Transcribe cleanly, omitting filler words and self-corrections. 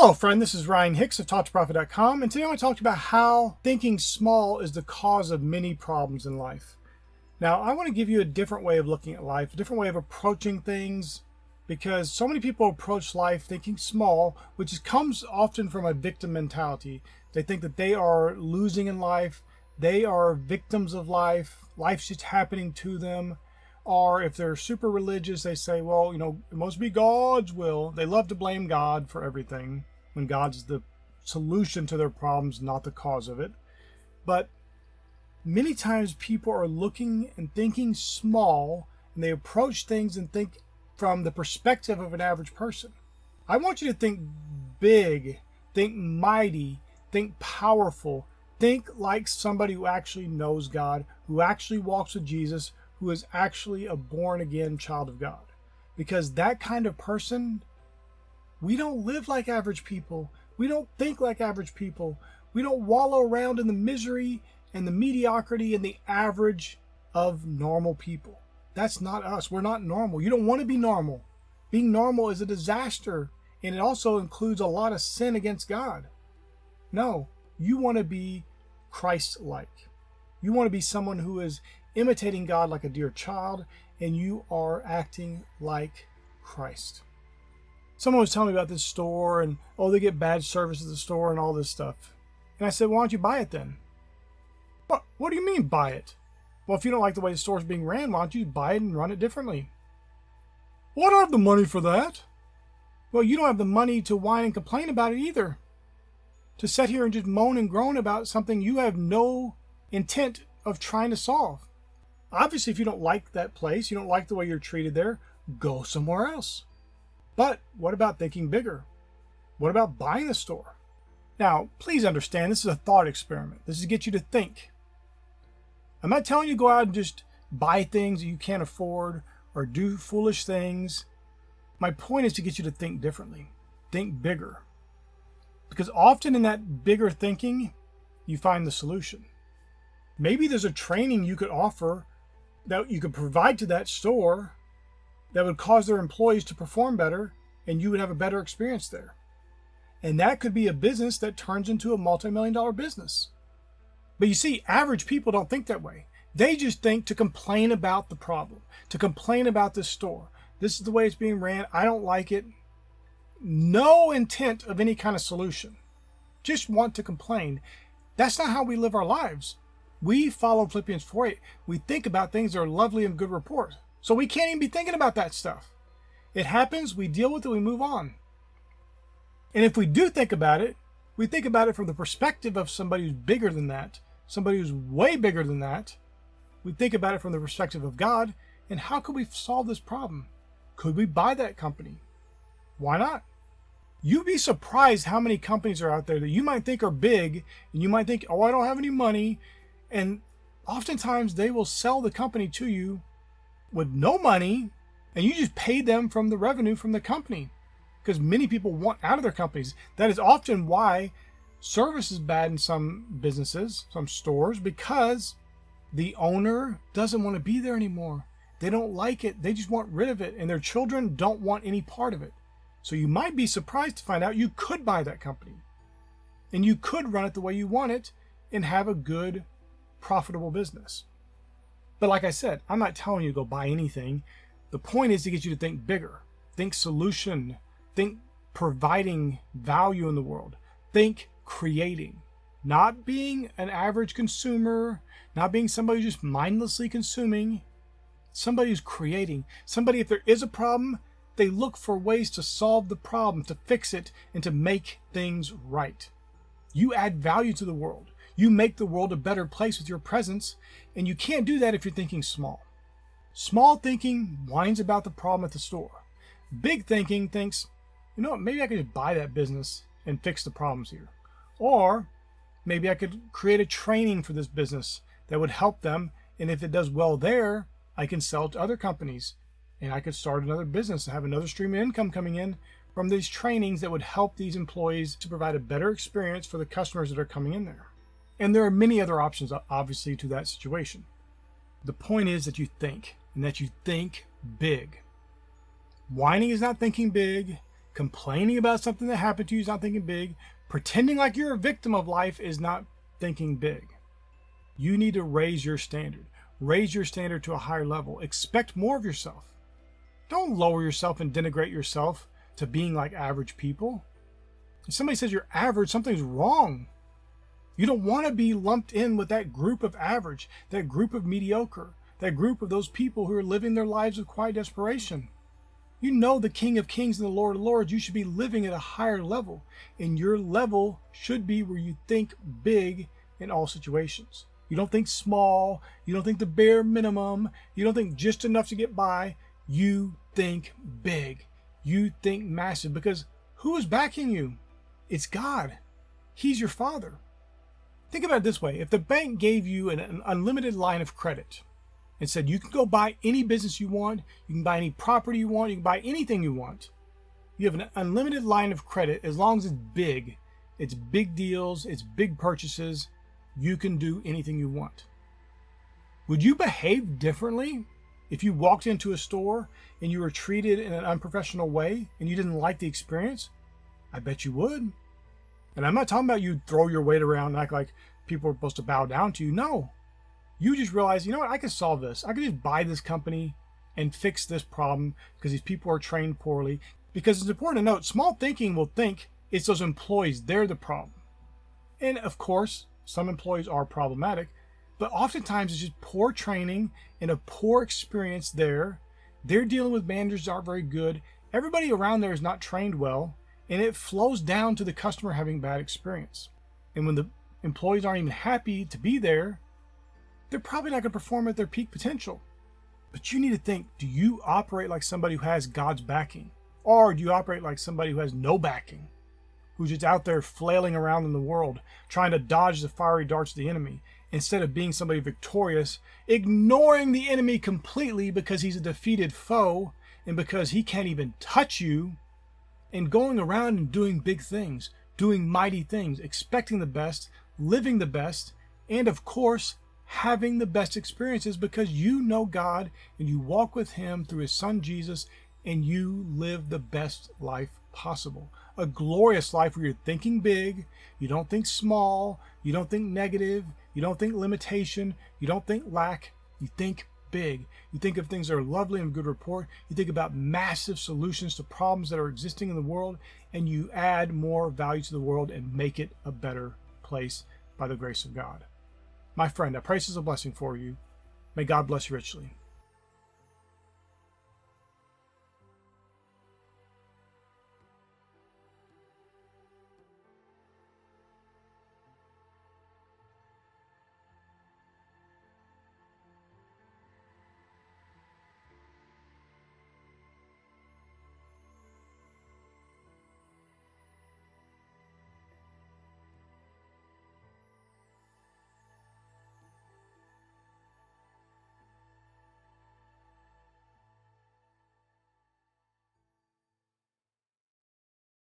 Hello, friend. This is Ryan Hicks of TalkToProfit.com, and today I want to talk about how thinking small is the cause of many problems in life. Now, I want to give you a different way of looking at life, a different way of approaching things, because so many people approach life thinking small, which comes often from a victim mentality. They think that they are losing in life, they are victims of life, life's just happening to them. Or if they're super religious, they say, well, it must be God's will. They love to blame God for everything when God's the solution to their problems, not the cause of it. But many times people are looking and thinking small, and they approach things and think from the perspective of an average person. I want you to think big, think mighty, think powerful, think like somebody who actually knows God, who actually walks with Jesus, who is actually a born-again child of God. Because that kind of person, we don't live like average people. We don't think like average people. We don't wallow around in the misery and the mediocrity and the average of normal people. That's not us. We're not normal. You don't want to be normal. Being normal is a disaster, and it also includes a lot of sin against God. No, you want to be Christ-like. You want to be someone who is imitating God like a dear child, and you are acting like Christ. Someone was telling me about this store, and they get bad service at the store and all this stuff. And I said, why don't you buy it then? What do you mean buy it? Well, if you don't like the way the store is being ran, why don't you buy it and run it differently? Well, I don't have the money for that. Well, you don't have the money to whine and complain about it either. To sit here and just moan and groan about something you have no intent of trying to solve. Obviously, if you don't like that place, you don't like the way you're treated there, go somewhere else. But what about thinking bigger? What about buying the store? Now, please understand, this is a thought experiment. This is to get you to think. I'm not telling you to go out and just buy things that you can't afford or do foolish things. My point is to get you to think differently. Think bigger. Because often in that bigger thinking, you find the solution. Maybe there's a training you could offer that you could provide to that store that would cause their employees to perform better, and you would have a better experience there. And that could be a business that turns into a multi-million-dollar business. But you see, average people don't think that way. They just think to complain about the problem, to complain about this store. This is the way it's being ran. I don't like it. No intent of any kind of solution. Just want to complain. That's not how we live our lives. We follow Philippians 4:8. We think about things that are lovely and good report. So we can't even be thinking about that stuff. It happens, we deal with it, we move on. And if we do think about it, we think about it from the perspective of somebody who's bigger than that, somebody who's way bigger than that. We think about it from the perspective of God, and how could we solve this problem? Could we buy that company? Why not? You'd be surprised how many companies are out there that you might think are big, and you might think, I don't have any money. And oftentimes they will sell the company to you with no money, and you just pay them from the revenue from the company, because many people want out of their companies. That is often why service is bad in some businesses, some stores, because the owner doesn't want to be there anymore. They don't like it. They just want rid of it, and their children don't want any part of it. So you might be surprised to find out you could buy that company, and you could run it the way you want it and have a good, profitable business. But like I said, I'm not telling you to go buy anything. The point is to get you to think bigger, think solution, think providing value in the world, think creating, not being an average consumer, not being somebody who's just mindlessly consuming, somebody who's creating. Somebody, if there is a problem, they look for ways to solve the problem, to fix it, and to make things right. You add value to the world. You make the world a better place with your presence, and you can't do that if you're thinking small. Small thinking whines about the problem at the store. Big thinking thinks, maybe I could just buy that business and fix the problems here. Or maybe I could create a training for this business that would help them, and if it does well there, I can sell it to other companies, and I could start another business and have another stream of income coming in from these trainings that would help these employees to provide a better experience for the customers that are coming in there. And there are many other options, obviously, to that situation. The point is that you think, and that you think big. Whining is not thinking big. Complaining about something that happened to you is not thinking big. Pretending like you're a victim of life is not thinking big. You need to raise your standard. Raise your standard to a higher level. Expect more of yourself. Don't lower yourself and denigrate yourself to being like average people. If somebody says you're average, something's wrong. You don't want to be lumped in with that group of average, that group of mediocre, that group of those people who are living their lives with quiet desperation. You know the King of Kings and the Lord of Lords. You should be living at a higher level, and your level should be where you think big in all situations. You don't think small. You don't think the bare minimum. You don't think just enough to get by. You think big. You think massive, because who is backing you? It's God. He's your Father. Think about it this way. If the bank gave you an unlimited line of credit and said you can go buy any business you want, you can buy any property you want, you can buy anything you want. You have an unlimited line of credit as long as it's big deals, it's big purchases, you can do anything you want. Would you behave differently if you walked into a store and you were treated in an unprofessional way and you didn't like the experience? I bet you would. And I'm not talking about you throw your weight around and act like people are supposed to bow down to you. No. You just realize, you know what, I can solve this. I can just buy this company and fix this problem because these people are trained poorly. Because it's important to note, small thinking will think it's those employees, they're the problem. And of course, some employees are problematic, but oftentimes it's just poor training and a poor experience there. They're dealing with managers that aren't very good. Everybody around there is not trained well, and it flows down to the customer having bad experience. And when the employees aren't even happy to be there, they're probably not going to perform at their peak potential. But you need to think, do you operate like somebody who has God's backing? Or do you operate like somebody who has no backing? Who's just out there flailing around in the world, trying to dodge the fiery darts of the enemy, instead of being somebody victorious, ignoring the enemy completely because he's a defeated foe and because he can't even touch you, and going around and doing big things, doing mighty things, expecting the best, living the best, and of course, having the best experiences because you know God and you walk with Him through His Son Jesus and you live the best life possible. A glorious life where you're thinking big, you don't think small, you don't think negative, you don't think limitation, you don't think lack, you think big. You think of things that are lovely and good report, you think about massive solutions to problems that are existing in the world, and you add more value to the world and make it a better place by the grace of God. My friend, I pray this is a blessing for you. May God bless you richly.